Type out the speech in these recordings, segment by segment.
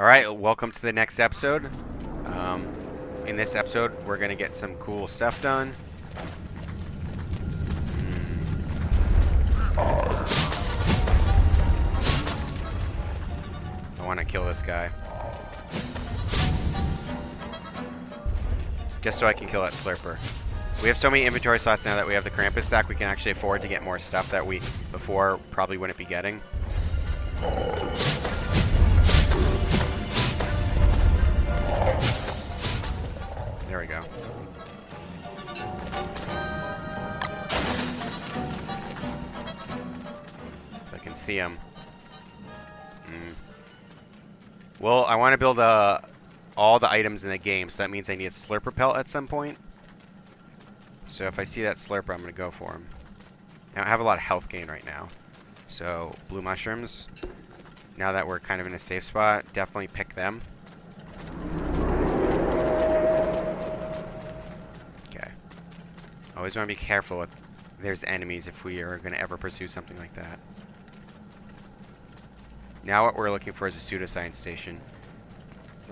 Alright, welcome to the next episode. In this episode, we're going to get some cool stuff done. I want to kill this guy. Just so I can kill that slurper. We have so many inventory slots now that we have the Krampus stack, we can actually afford to get more stuff that we before probably wouldn't be getting. There we go. So I can see him. Well, I want to build all the items in the game, so that means I need a slurper pelt at some point. So if I see that slurper, I'm going to go for him. Now, I have a lot of health gain right now. So, blue mushrooms. Now that we're kind of in a safe spot, definitely pick them. Okay. Always want to be careful if there's enemies if we are going to ever pursue something like that. Now what we're looking for is a pseudoscience station.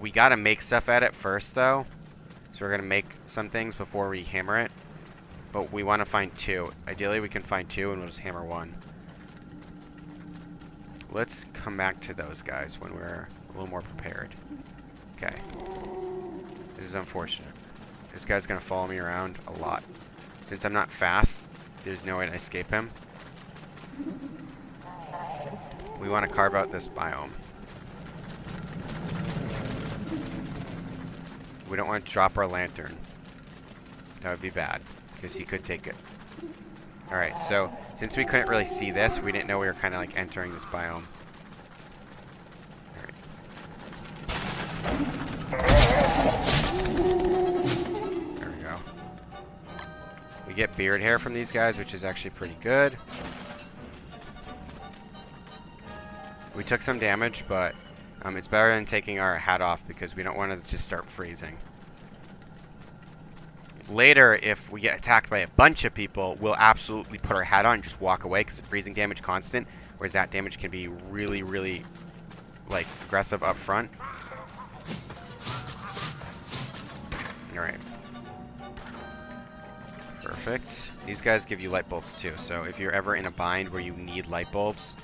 We got to make stuff at it first, though. So we're going to make some things before we hammer it. But we want to find two. Ideally, we can find two, and we'll just hammer one. Let's come back to those guys when we're a little more prepared. Okay. This is unfortunate. This guy's going to follow me around a lot. Since I'm not fast, there's no way to escape him. We want to carve out this biome. We don't want to drop our lantern. That would be bad, because he could take it. Alright, so since we couldn't really see this, we didn't know we were kind of like entering this biome. Alright. There we go. We get beard hair from these guys, which is actually pretty good. We took some damage, but it's better than taking our hat off because we don't want to just start freezing. Later, if we get attacked by a bunch of people, we'll absolutely put our hat on and just walk away because freezing damage constant, whereas that damage can be really, really, like, aggressive up front. Alright. Perfect. These guys give you light bulbs too, so if you're ever in a bind where you need light bulbs,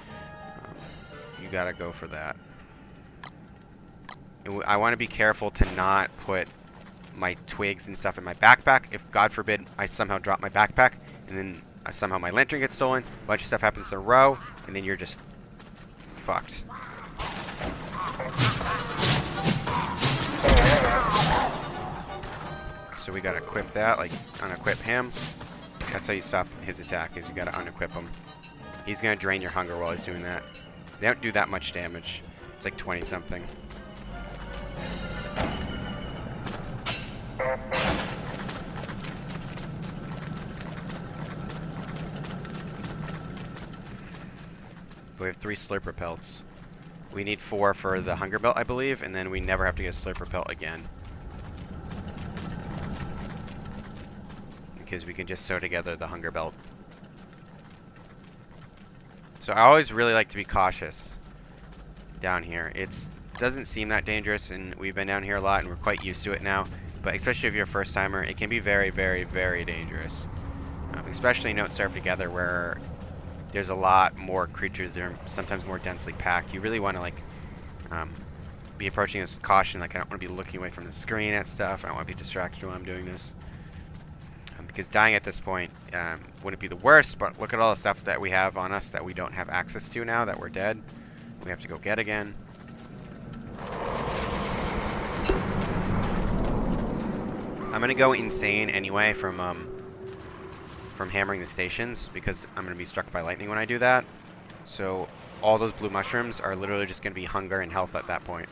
you gotta go for that. I want to be careful to not put my twigs and stuff in my backpack. If, God forbid, I somehow drop my backpack, and then somehow my lantern gets stolen, a bunch of stuff happens in a row, and then you're just fucked. So we gotta equip that, like, unequip him. That's how you stop his attack, is you gotta unequip him. He's gonna drain your hunger while he's doing that. They don't do that much damage. It's like 20-something. We have 3 slurper pelts. We need 4 for the hunger belt, I believe, and then we never have to get a slurper pelt again. Because we can just sew together the hunger belt. So I always really like to be cautious down here. It doesn't seem that dangerous, and we've been down here a lot, and we're quite used to it now. But especially if you're a first timer, it can be very, very, very dangerous. Especially in Don't Starve Together, where there's a lot more creatures. They're sometimes more densely packed. You really want to, like, be approaching this with caution. Like, I don't want to be looking away from the screen at stuff. I don't want to be distracted while I'm doing this. Because dying at this point wouldn't be the worst, but look at all the stuff that we have on us that we don't have access to now that we're dead. We have to go get again. I'm going to go insane anyway from hammering the stations because I'm going to be struck by lightning when I do that. So all those blue mushrooms are literally just going to be hunger and health at that point.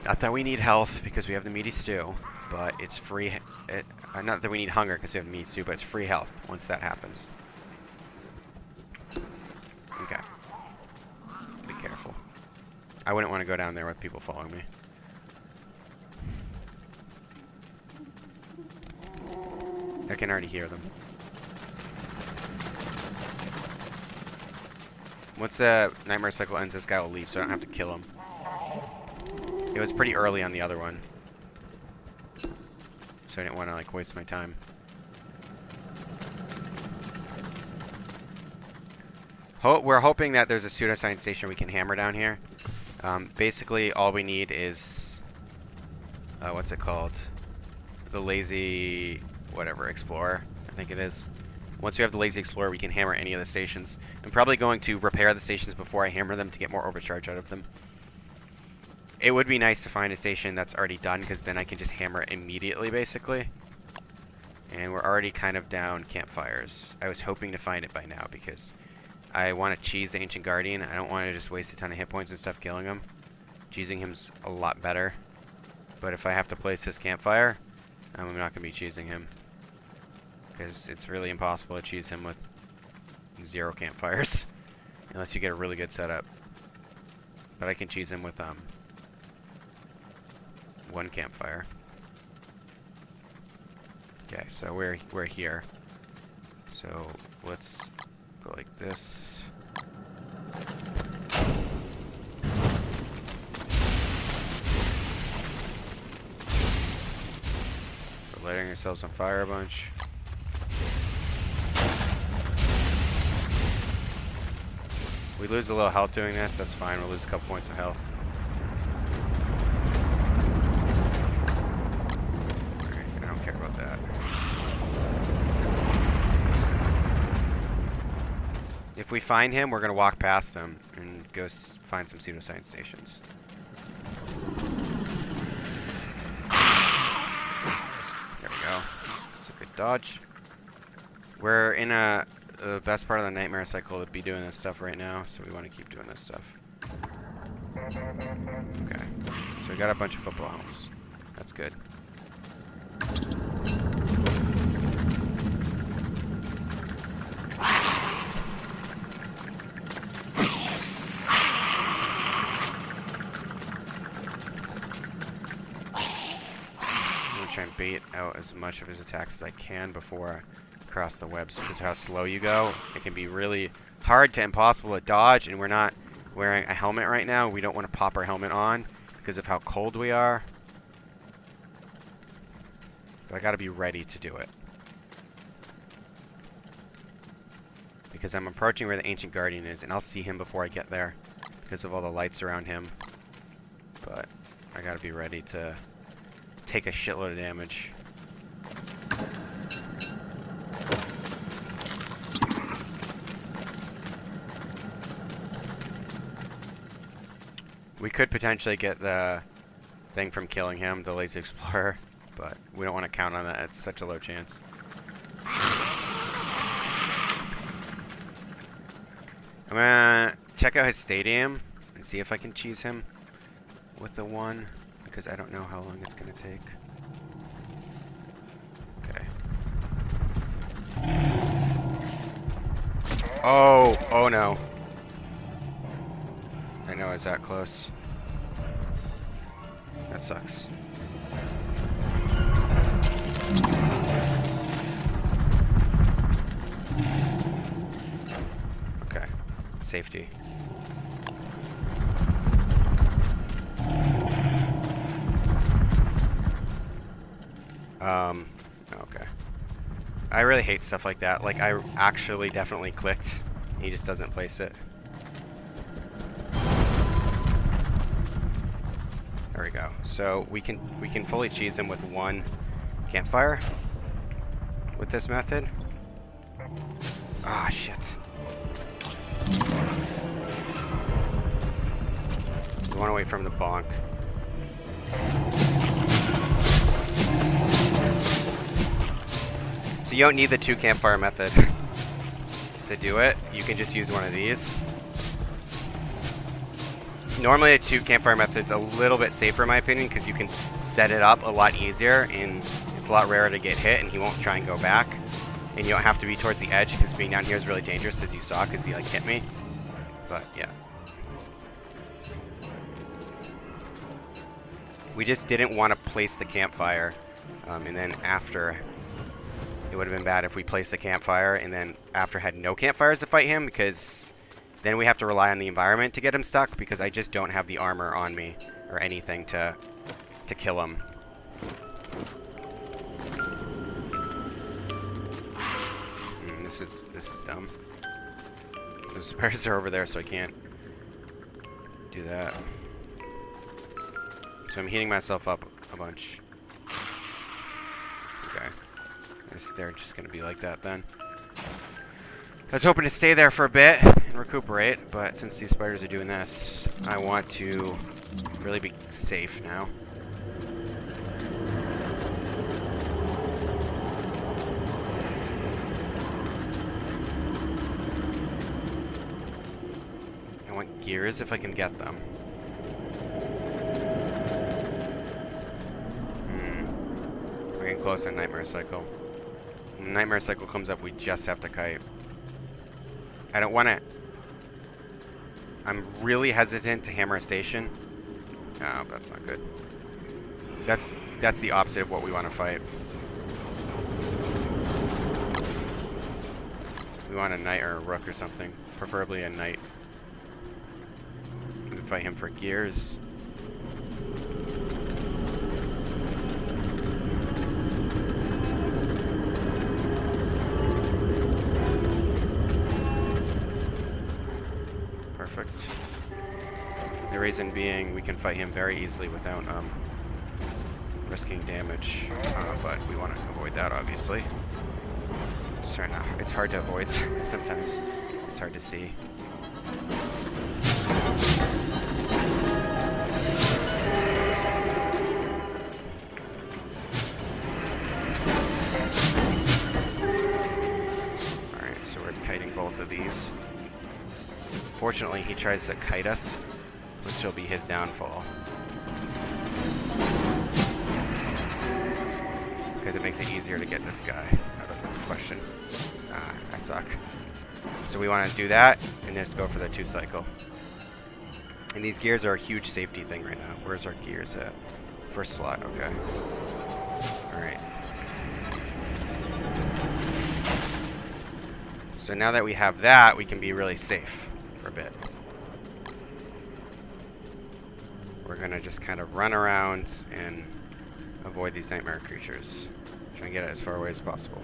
Not that we need health because we have the meaty stew, but it's free. Not that we need hunger because we have meat stew, but it's free health once that happens. Okay. Be careful. I wouldn't want to go down there with people following me. I can already hear them. Once the nightmare cycle ends, this guy will leave, so I don't have to kill him. It was pretty early on the other one, so I didn't want to like waste my time. We're hoping that there's a pseudoscience station we can hammer down here. Basically, all we need is what's it called? The lazy whatever explorer, I think it is. Once we have the lazy explorer, we can hammer any of the stations. I'm probably going to repair the stations before I hammer them to get more overcharge out of them. It would be nice to find a station that's already done, because then I can just hammer it immediately, basically. And we're already kind of down campfires. I was hoping to find it by now, because I want to cheese the Ancient Guardian. I don't want to just waste a ton of hit points and stuff killing him. Cheesing him's a lot better. But if I have to place this campfire, I'm not going to be cheesing him, because it's really impossible to cheese him with 0 campfires. Unless you get a really good setup. But I can cheese him with 1 campfire. Okay, so we're here. So let's go like this. We're lighting ourselves on fire a bunch. We lose a little health doing this, that's fine. We'll lose a couple points of health. Alright, I don't care about that. If we find him, we're going to walk past him and go find some pseudoscience stations. There we go. That's a good dodge. We're in the best part of the nightmare cycle to be doing this stuff right now, so we want to keep doing this stuff. Okay, so we got a bunch of football helms. That's good. I'm gonna try and bait out as much of his attacks as I can before I cross the webs, because how slow you go, it can be really hard to impossible to dodge, and we're not wearing a helmet right now. We don't want to pop our helmet on because of how cold we are. But I gotta be ready to do it, because I'm approaching where the Ancient Guardian is, and I'll see him before I get there because of all the lights around him. But I gotta be ready to take a shitload of damage. We could potentially get the thing from killing him, the Lazy Explorer, but we don't want to count on that. It's such a low chance. I'm gonna check out his stadium and see if I can cheese him with the 1, because I don't know how long it's gonna take. Okay. Oh no. I know I was that close. That sucks. Okay. Safety. Okay. I really hate stuff like that. Like, I actually definitely clicked. He just doesn't place it. There we go. So we can fully cheese him with 1 campfire with this method. Ah, shit. We want to wait for him to bonk. So you don't need the 2 campfire method to do it. You can just use one of these. Normally a 2 campfire method's a little bit safer in my opinion, because you can set it up a lot easier and it's a lot rarer to get hit and he won't try and go back. And you don't have to be towards the edge, because being down here is really dangerous, as you saw, because he like hit me. But yeah. We just didn't want to place the campfire, and then after, it would have been bad if we placed the campfire and then after had no campfires to fight him, because then we have to rely on the environment to get him stuck because I just don't have the armor on me or anything to kill him. This is dumb. The spiders are over there, so I can't do that. So I'm heating myself up a bunch. Okay. They're just gonna be like that then. I was hoping to stay there for a bit and recuperate, but since these spiders are doing this, I want to really be safe now. I want gears if I can get them. We're getting close to Nightmare Cycle. When the Nightmare Cycle comes up, we just have to kite. I don't want to... I'm really hesitant to hammer a station. Oh, that's not good. That's the opposite of what we want to fight. We want a knight or a rook or something. Preferably a knight. We can fight him for gears. Perfect. The reason being we can fight him very easily without risking damage, but we want to avoid that obviously. It's hard to avoid sometimes. It's hard to see. Alright, so we're kiting both of these. Fortunately, he tries to kite us, which will be his downfall. Because it makes it easier to get this guy out of the question. I suck. So we want to do that, and just go for the 2 cycle. And these gears are a huge safety thing right now. Where's our gears at? First slot, okay. Alright. So now that we have that, we can be really safe for a bit. We're gonna just kind of run around and avoid these nightmare creatures. Try and get it as far away as possible.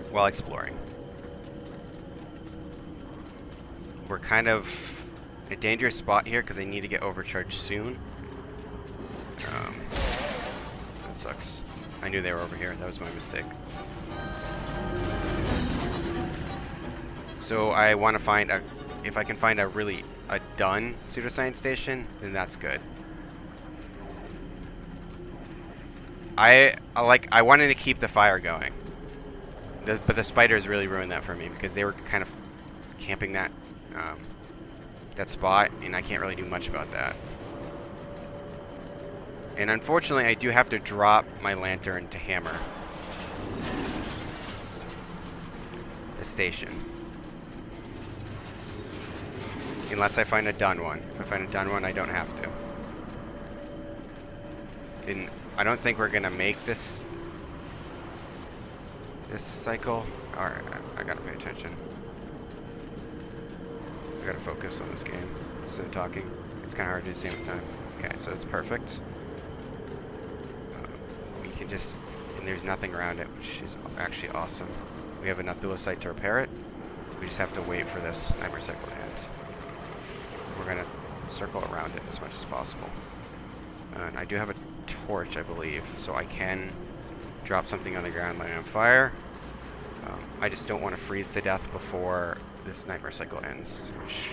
While exploring. We're kind of a dangerous spot here because I need to get overcharged soon. That sucks. I knew they were over here. That was my mistake. So I want to find a... If I can find a done pseudoscience station, then that's good. I wanted to keep the fire going. But the spiders really ruined that for me because they were kind of camping that spot, and I can't really do much about that. And unfortunately, I do have to drop my lantern to hammer the station. Unless I find a done one. If I find a done one, I don't have to. And I don't think we're gonna make this cycle. Alright, I gotta pay attention. I gotta focus on this game instead of talking. It's kinda hard to do at the same time. Okay, so it's perfect. We can just... And there's nothing around it, which is actually awesome. We have enough thulecite to repair it. We just have to wait for this nightmare cycle to end. We're gonna circle around it as much as possible. And I do have a torch, I believe, so I can drop something on the ground, light it on fire. I just don't want to freeze to death before this nightmare cycle ends, which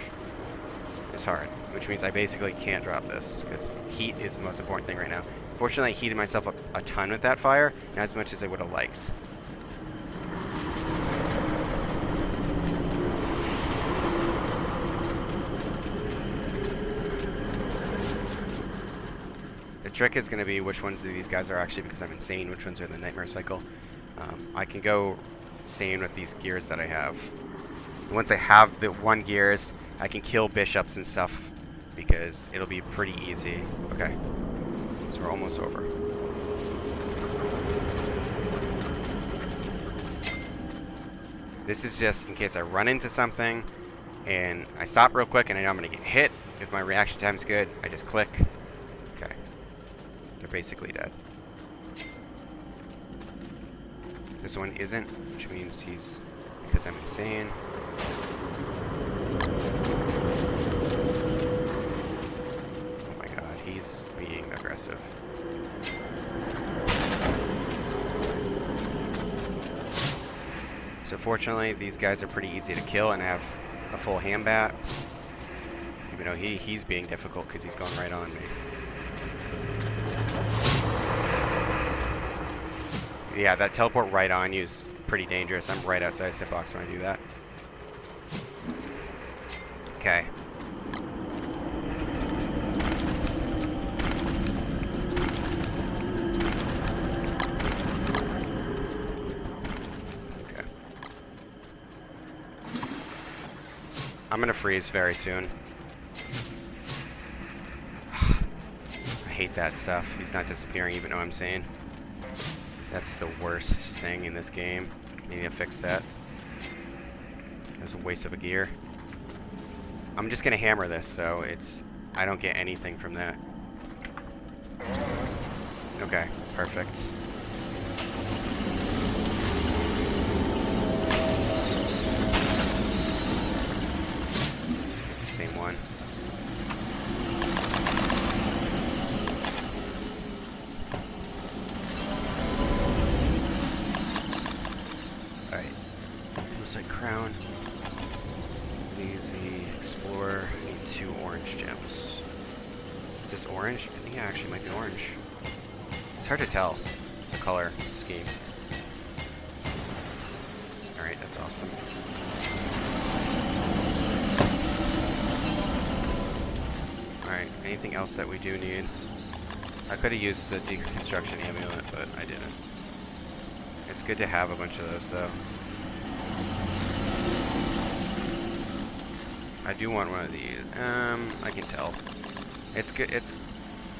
is hard. Which means I basically can't drop this, because heat is the most important thing right now. Fortunately, I heated myself up a ton with that fire, not as much as I would have liked. The trick is going to be which ones of these guys are actually, because I'm insane, which ones are in the nightmare cycle. I can go sane with these gears that I have. Once I have the 1 gears, I can kill bishops and stuff because it'll be pretty easy. Okay, so we're almost over. This is just in case I run into something and I stop real quick and I know I'm going to get hit. If my reaction time's good, I just click. Okay. They're basically dead. This one isn't, which means he's, because I'm insane. Oh my god, he's being aggressive. So fortunately, these guys are pretty easy to kill and have a full hand bat. Even though he's being difficult because he's going right on me. Yeah, that teleport right on you is pretty dangerous. I'm right outside his hitbox when I do that. Okay. Okay. I'm gonna freeze very soon. I hate that stuff. He's not disappearing even though I'm sane. That's the worst thing in this game. I need to fix that. That's a waste of a gear. I'm just gonna hammer this so I don't get anything from that. Okay, perfect. It's the same one. Crown. Easy. Explorer. I need 2 orange gems. Is this orange? I think it actually might be orange. It's hard to tell the color scheme. Alright, that's awesome. Alright, anything else that we do need? I could have used the deconstruction amulet, but I didn't. It's good to have a bunch of those, though. I do want one of these. I can tell. It's good. It's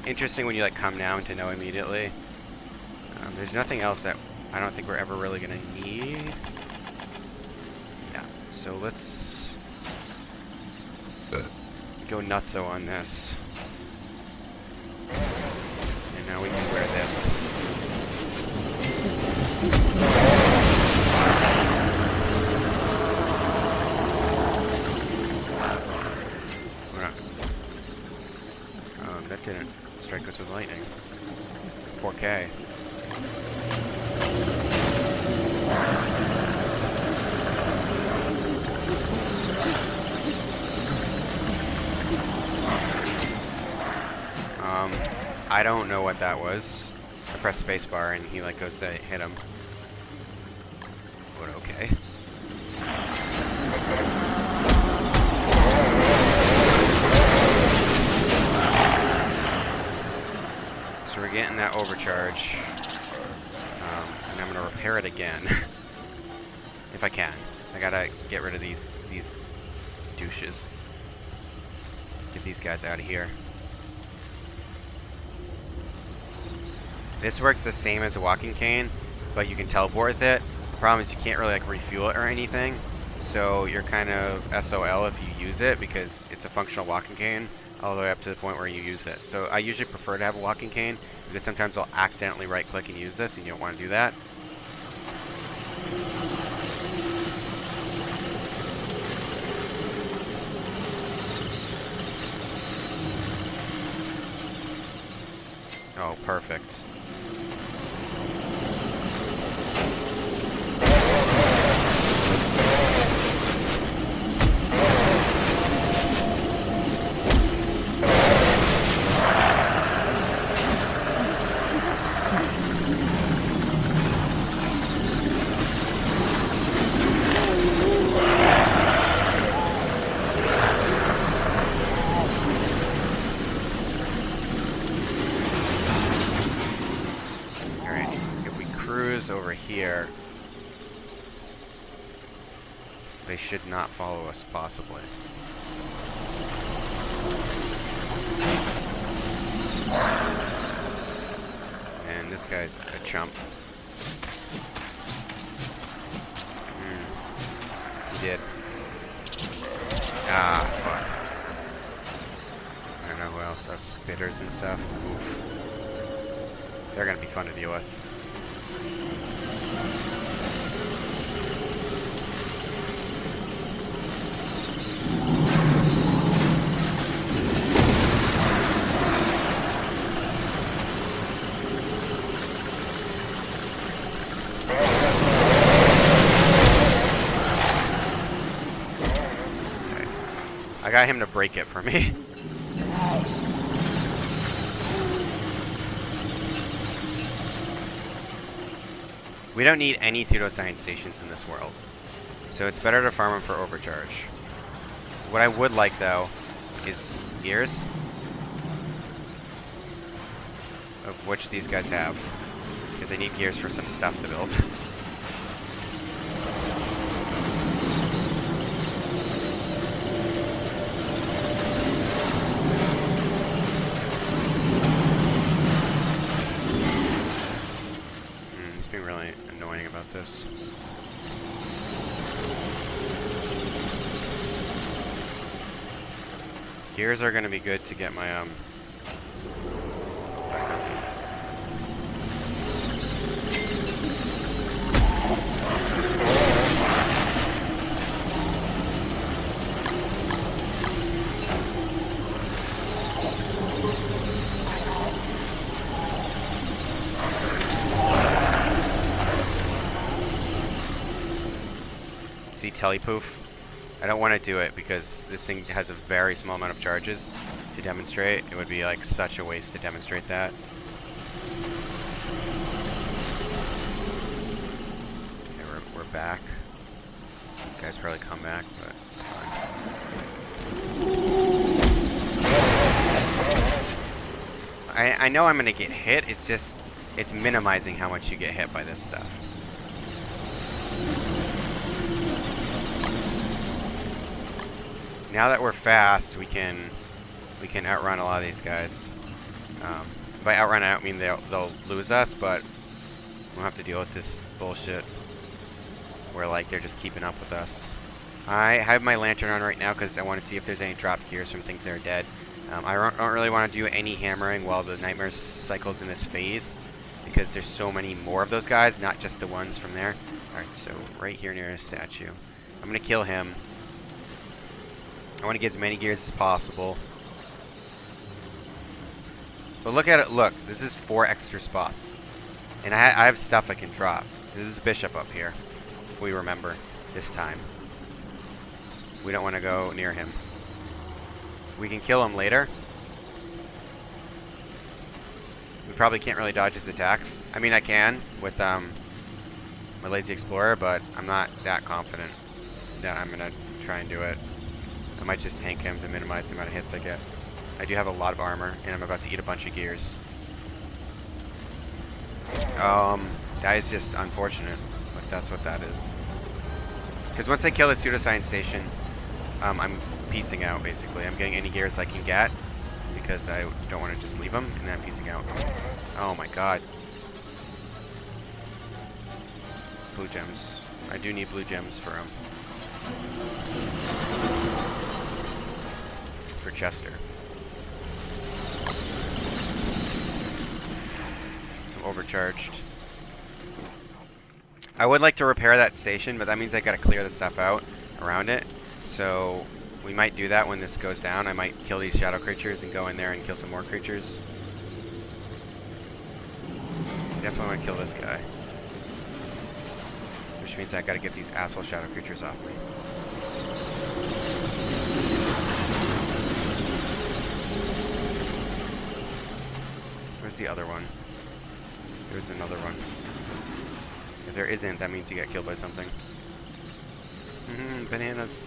interesting when you like come down to know immediately. There's nothing else that I don't think we're ever really gonna need. Yeah. So let's go nutso on this. And now we can wear this. That didn't strike us with lightning. 4K. I don't know what that was. I pressed spacebar and he like goes to hit him. But okay. So we're getting that overcharge. And I'm gonna repair it again. If I can. I gotta get rid of these douches. Get these guys out of here. This works the same as a walking cane, but you can teleport with it. The problem is you can't really like refuel it or anything. So you're kind of SOL if you use it because it's a functional walking cane all the way up to the point where you use it. So I usually prefer to have a walking cane because sometimes I'll accidentally right click and use this and you don't want to do that. Oh, perfect. Over here, they should not follow us, possibly. And this guy's a chump. Ah, fuck. I don't know who else has spitters and stuff. Oof. They're gonna be fun to deal with. Okay. I got him to break it for me. We don't need any pseudoscience stations in this world, so it's better to farm them for overcharge. What I would like, though, is gears, of which these guys have, because they need gears for some stuff to build. He's being really annoying about this. Gears are going to be good to get my back up. See telepoof? I don't want to do it because this thing has a very small amount of charges to demonstrate. It would be like such a waste to demonstrate that. Okay, we're back. You guys probably come back, but it's fine. I know I'm gonna get hit. It's just it's minimizing how much you get hit by this stuff. Now that we're fast, we can outrun a lot of these guys. By outrun, I don't mean they'll lose us, but we'll have to deal with this bullshit where like they're just keeping up with us. I have my lantern on right now because I want to see if there's any dropped gears from things that are dead. I don't really want to do any hammering while the nightmare cycles in this phase because there's so many more of those guys, not just the ones from there. Alright, so right here near a statue. I'm going to kill him. I want to get as many gears as possible. But look at it, look. This is 4 extra spots. And I have stuff I can drop. This is Bishop up here. We remember this time. We don't want to go near him. We can kill him later. We probably can't really dodge his attacks. I mean, I can with my Lazy Explorer, but I'm not that confident that I'm going to try and do it. I might just tank him to minimize the amount of hits I get. I do have a lot of armor, and I'm about to eat a bunch of gears. That is just unfortunate, but that's what that is. Because once I kill the pseudoscience station, I'm piecing out, basically. I'm getting any gears I can get, because I don't want to just leave them, and then I'm piecing out. Oh my god. Blue gems. I do need blue gems for him. For Chester. I'm overcharged. I would like to repair that station, but that means I gotta clear the stuff out around it. So we might do that when this goes down. I might kill these shadow creatures and go in there and kill some more creatures. Definitely want to kill this guy. Which means I gotta get these asshole shadow creatures off me. Where's the other one? There's another one. If there isn't, that means you got killed by something. Bananas.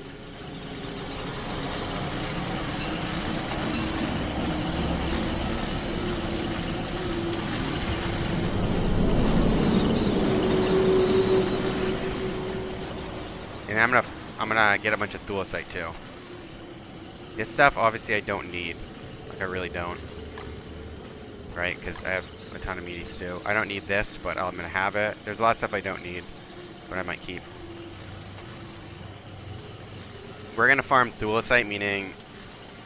And I'm gonna get a bunch of thulecite too. This stuff obviously I don't need. Like I really don't. Right, because I have a ton of meaties too. I don't need this, but I'm gonna have it. There's a lot of stuff I don't need, but I might keep. we're going to farm thulecite, meaning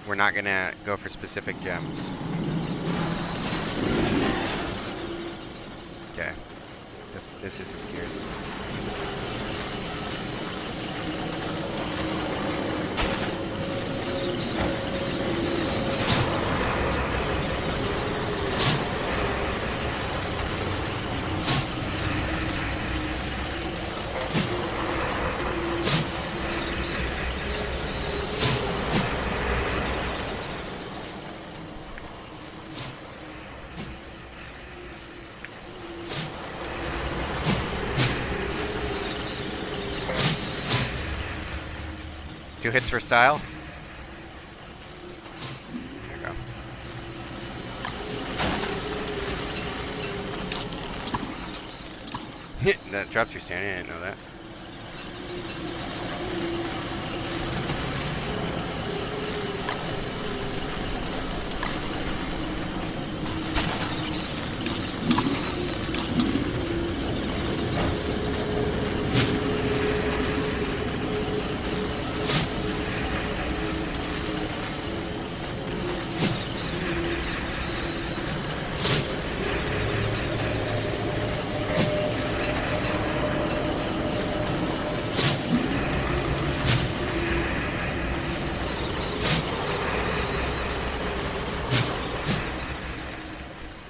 we're not going to go for specific gems. Okay. This is his gears. Two hits for style. There you go. That drops your sanity. I didn't know that.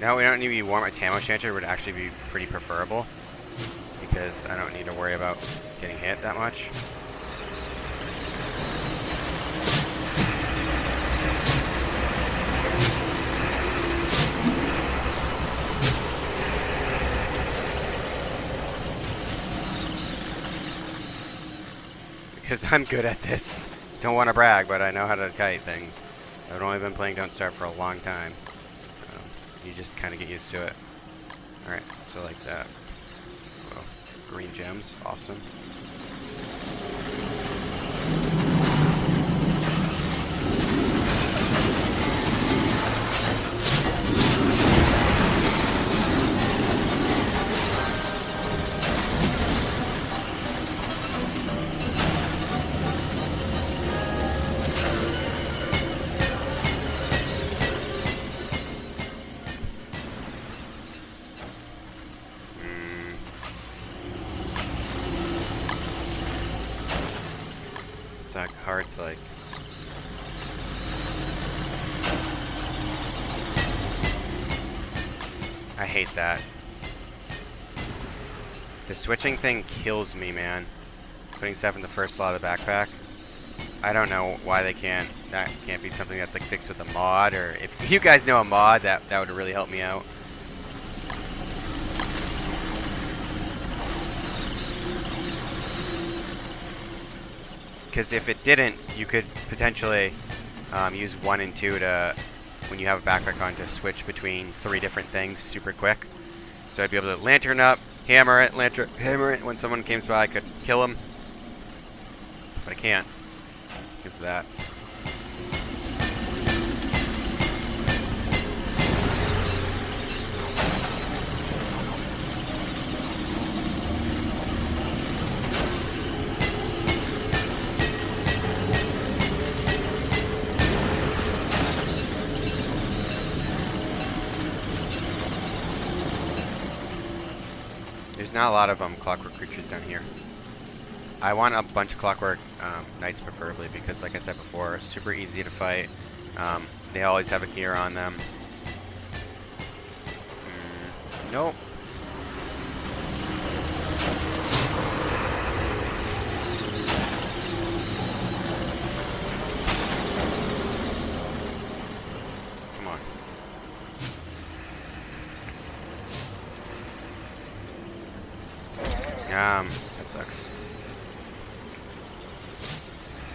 Now we don't need to be warm. A Tamo Chanter would actually be pretty preferable because I don't need to worry about getting hit that much. Because I'm good at this. Don't want to brag, but I know how to kite things. I've only been playing Don't Starve for a long time. You just kind of get used to it. Alright, so like that. Well, green gems, awesome. It's not hard to like. I hate that. The switching thing kills me, man. Putting stuff in the first slot of the backpack. I don't know why they can't. That can't be something that's like fixed with a mod, or if you guys know a mod, that would really help me out. Because if it didn't, you could potentially use 1 and 2 to, when you have a backpack on, to switch between 3 different things super quick. So I'd be able to lantern up, hammer it, hammer it. When someone comes by, I could kill them. But I can't because of that. There's not a lot of clockwork creatures down here. I want a bunch of clockwork knights preferably because, like I said before, super easy to fight. They always have a gear on them. Nope. Come on. That sucks.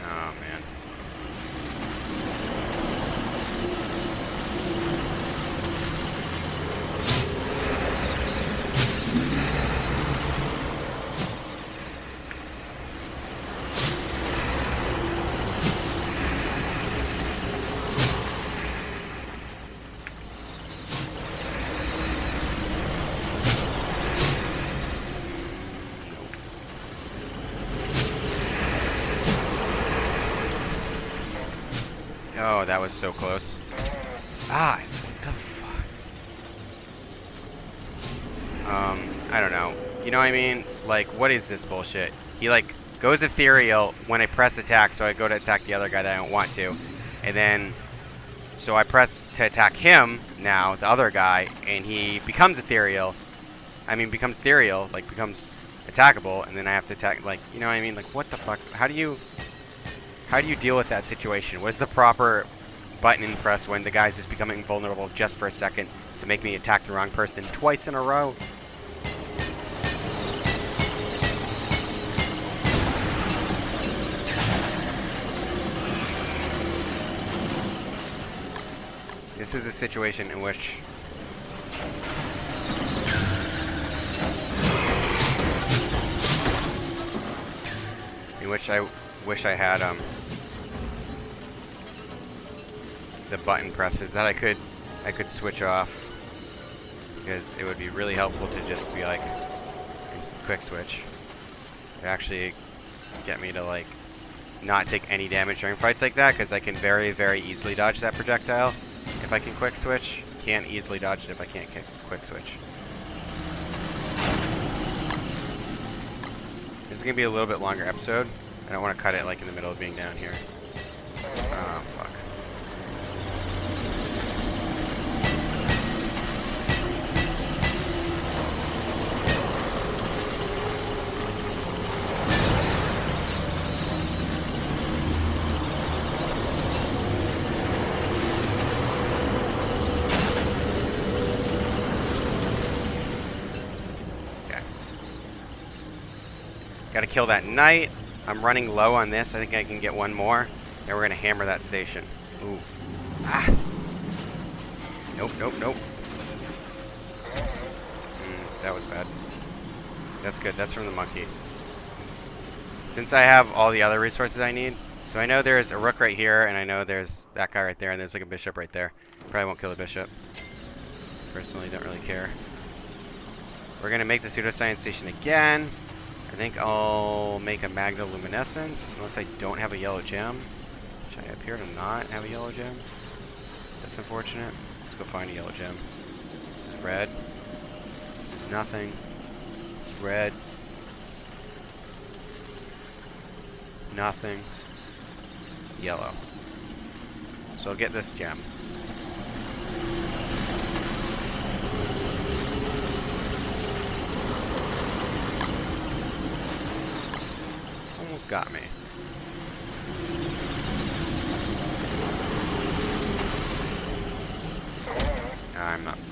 Oh, man. that was so close. Ah, what the fuck? I don't know. You know what I mean? Like, what is this bullshit? He, like, goes ethereal when I press attack, so I go to attack the other guy that I don't want to. And then, so I press to attack him now, the other guy, and he becomes ethereal. I mean, becomes ethereal, like, becomes attackable, and then I have to attack, like, you know what I mean? Like, what the fuck? How do you deal with that situation? What's the proper button and press when the guy's just becoming vulnerable just for a second to make me attack the wrong person twice in a row? This is a situation in which I wish I had the button presses that I could switch off, because it would be really helpful to just be like quick switch. It actually get me to like not take any damage during fights like that, because I can very, very easily dodge that projectile if I can quick switch. Can't easily dodge it if I can't quick switch. This is gonna be a little bit longer episode. I don't want to cut it like in the middle of being down here. Oh, fuck. Okay. Gotta kill that knight. I'm running low on this. I think I can get one more. Then we're going to hammer that station. Ooh. Ah. Nope, nope, nope. That was bad. That's good. That's from the monkey. Since I have all the other resources I need. So I know there's a rook right here, and I know there's that guy right there, and there's like a bishop right there. Probably won't kill the bishop. Personally, don't really care. We're going to make the pseudoscience station again. I think I'll make a magnoluminescence, unless I don't have a yellow gem, which I appear to not have a yellow gem. That's unfortunate. Let's go find a yellow gem. This is red. This is nothing. This is red. Nothing. Yellow. So I'll get this gem. Almost got me.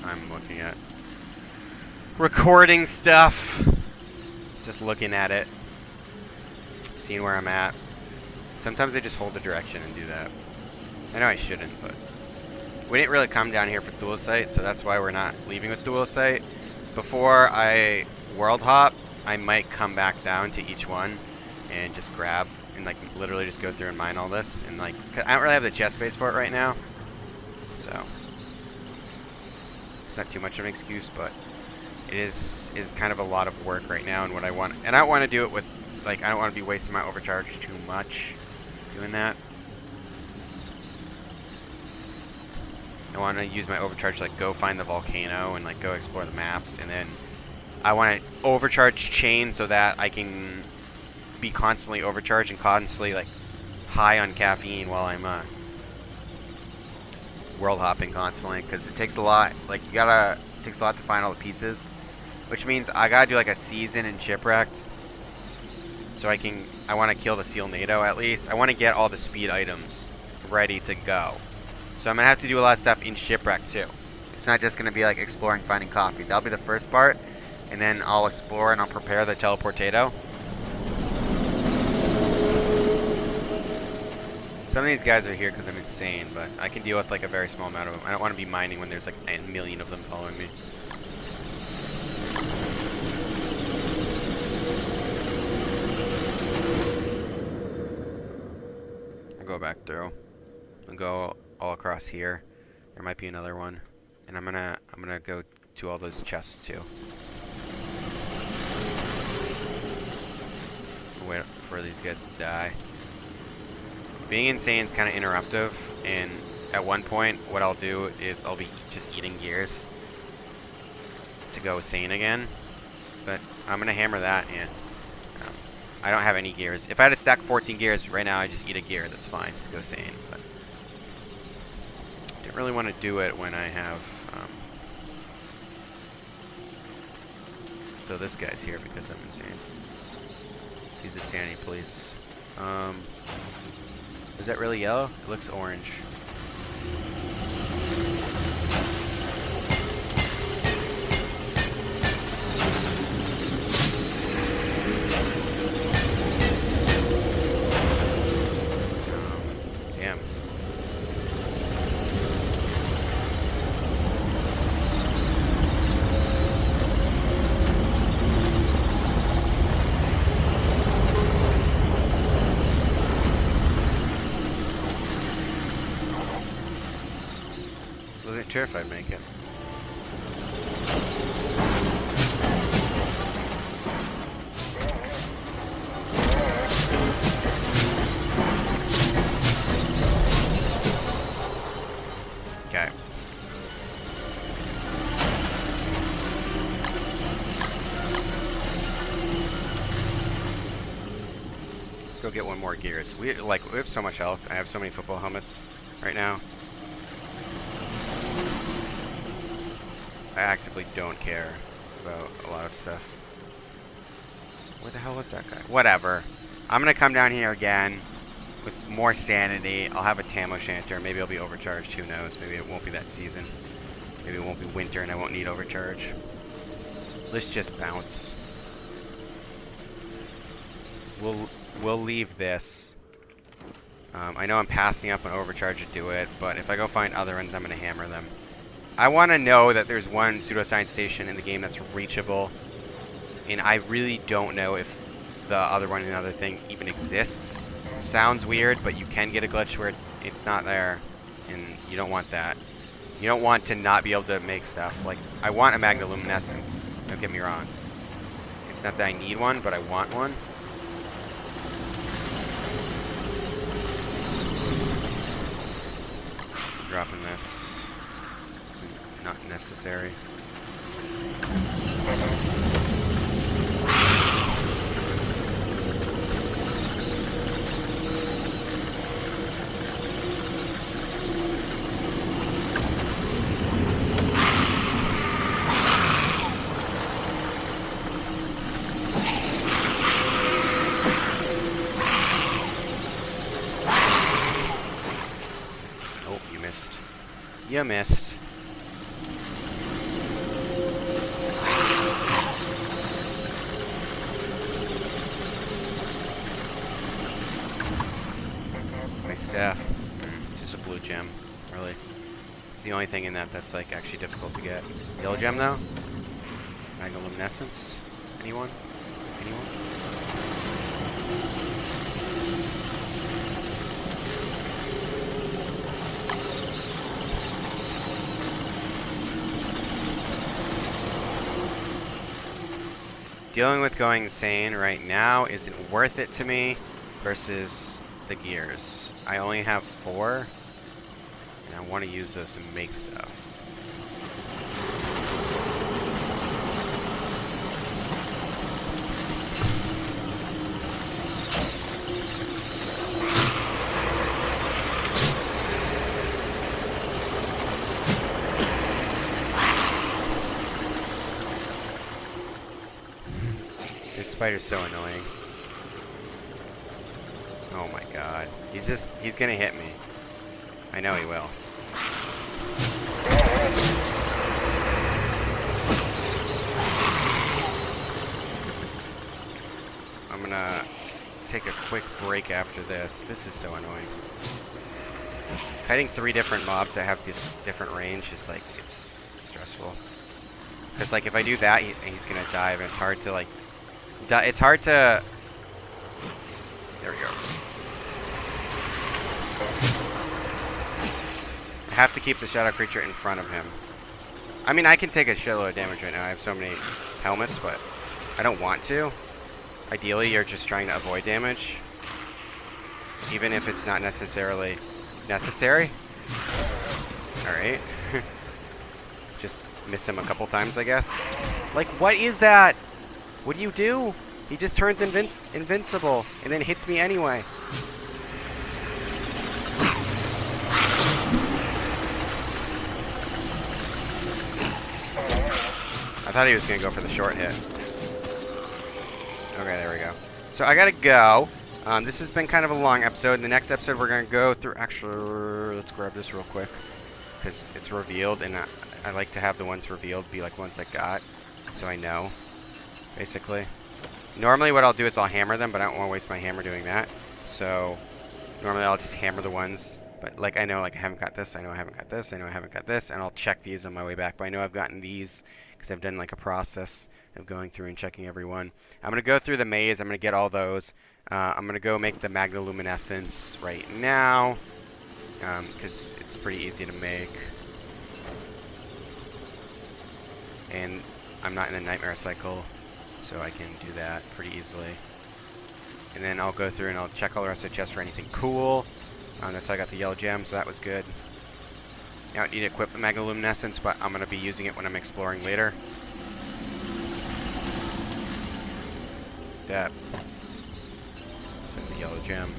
I'm looking at recording stuff. Just looking at it. Seeing where I'm at. Sometimes I just hold the direction and do that. I know I shouldn't, but we didn't really come down here for dual sight, so that's why we're not leaving with dual sight. Before I world hop, I might come back down to each one and just grab and like literally just go through and mine all this, and like I don't really have the chest space for it right now, so it's not too much of an excuse, but it is kind of a lot of work right now, and what I want, and I don't want to do it with like, I don't want to be wasting my overcharge too much doing that. I want to use my overcharge to like go find the volcano and like go explore the maps, and then I want to overcharge chain so that I can be constantly overcharged and constantly like high on caffeine while I'm world hopping constantly, because it takes a lot. Like it takes a lot to find all the pieces, which means I gotta do like a season in shipwrecked, so I want to kill the seal NATO at least. I want to get all the speed items ready to go, so I'm gonna have to do a lot of stuff in shipwreck too. It's not just gonna be like exploring, finding coffee. That'll be the first part, and then I'll explore and I'll prepare the teleportado. Some of these guys are here because I'm insane, but I can deal with like a very small amount of them. I don't want to be mining when there's like a million of them following me. I'll go back through and go all across here. There might be another one, and I'm gonna go to all those chests too. Wait for these guys to die. Being insane is kind of interruptive, and at one point, what I'll do is I'll be just eating gears to go sane again. But I'm going to hammer that, and I don't have any gears. If I had to stack 14 gears right now, I just eat a gear. That's fine to go sane. But I didn't really want to do it when I have... so this guy's here because I'm insane. He's a sanity police. Is that really yellow? It looks orange. Damn. Wasn't sure if I'd make it. Okay. Let's go get one more gears. We have so much health. I have so many football helmets right now. I actively don't care about a lot of stuff. Where the hell was that guy? Whatever. I'm gonna come down here again with more sanity. I'll have a tam o'shanter. Maybe I'll be overcharged. Who knows? Maybe it won't be that season. Maybe it won't be winter and I won't need overcharge. Let's just bounce. We'll leave this. I know I'm passing up an overcharge to do it, but if I go find other ones, I'm gonna hammer them. I want to know that there's one pseudoscience station in the game that's reachable, and I really don't know if the other one, another thing, even exists. It sounds weird, but you can get a glitch where it's not there, and you don't want that. You don't want to not be able to make stuff. Like, I want a magnoluminescence, don't get me wrong. It's not that I need one, but I want one. Dropping this. Not necessary. Oh, you missed. You missed. Staff. Just a blue gem, really. It's the only thing in that that's like actually difficult to get. Yellow gem though? Magnoluminescence? Anyone? Anyone? Dealing with going insane right now isn't worth it to me versus the gears. I only have 4, and I want to use those to make stuff. This spider's so annoying. Oh my god. He's gonna hit me. I know he will. I'm gonna take a quick break after this. This is so annoying. Fighting 3 different mobs that have this different range is like, it's stressful. Because like if I do that, he's gonna dive, and it's hard to like, it's hard to, there we go. I have to keep the shadow creature in front of him. I mean, I can take a shitload of damage right now. I have so many helmets, but I don't want to. Ideally, you're just trying to avoid damage, even if it's not necessarily necessary. Alright. Just miss him a couple times, I guess. Like, what is that? What do you do? He just turns invincible and then hits me anyway. I thought he was going to go for the short hit. Okay, there we go. So I gotta go. This has been kind of a long episode. In the next episode, we're going to go through... Actually, let's grab this real quick. Because it's revealed, and I like to have the ones revealed be like ones I got. So I know, basically. Normally what I'll do is I'll hammer them, but I don't want to waste my hammer doing that. So normally I'll just hammer the ones. But like I know like I haven't got this, I know I haven't got this, I know I haven't got this, and I'll check these on my way back. But I know I've gotten these because I've done like a process of going through and checking every one. I'm going to go through the maze. I'm going to get all those. I'm going to go make the magnoluminescence right now because it's pretty easy to make. And I'm not in a nightmare cycle, so I can do that pretty easily. And then I'll go through and I'll check all the rest of the chests for anything cool. That's how I got the yellow gem, so that was good. I don't need to equip the magnoluminescence, but I'm going to be using it when I'm exploring later. That. Send the yellow gem.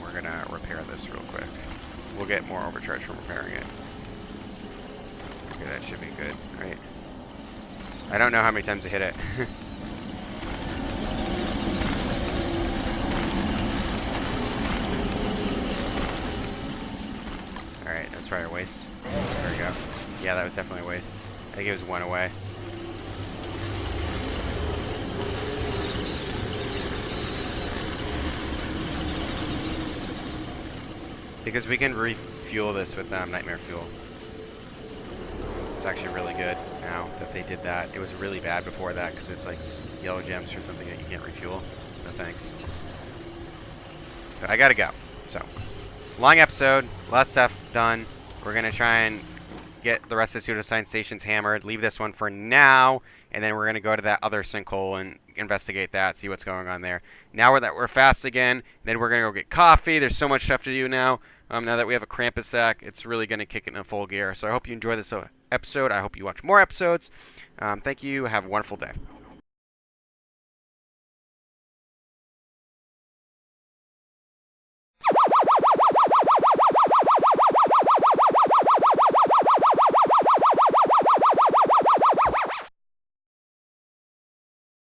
We're going to repair this real quick. We'll get more overcharge from repairing it. Okay, that should be good. Alright. I don't know how many times to hit it. Alright, that's probably a waste. There we go. Yeah, that was definitely a waste. I think it was one away. Because we can refuel this with nightmare fuel. It's actually really good now that they did that. It was really bad before that because it's like yellow gems or something that you can't refuel. No thanks. But I gotta go. So, long episode, a lot of stuff done. We're gonna try and get the rest of the pseudoscience stations hammered. Leave this one for now, and then we're gonna go to that other sinkhole and investigate that, see what's going on there. Now we're fast again, then we're gonna go get coffee. There's so much stuff to do now. Now that we have a Krampus sack, it's really gonna kick it in full gear. So I hope you enjoy this episode. I hope you watch more episodes. Thank you. Have a wonderful day.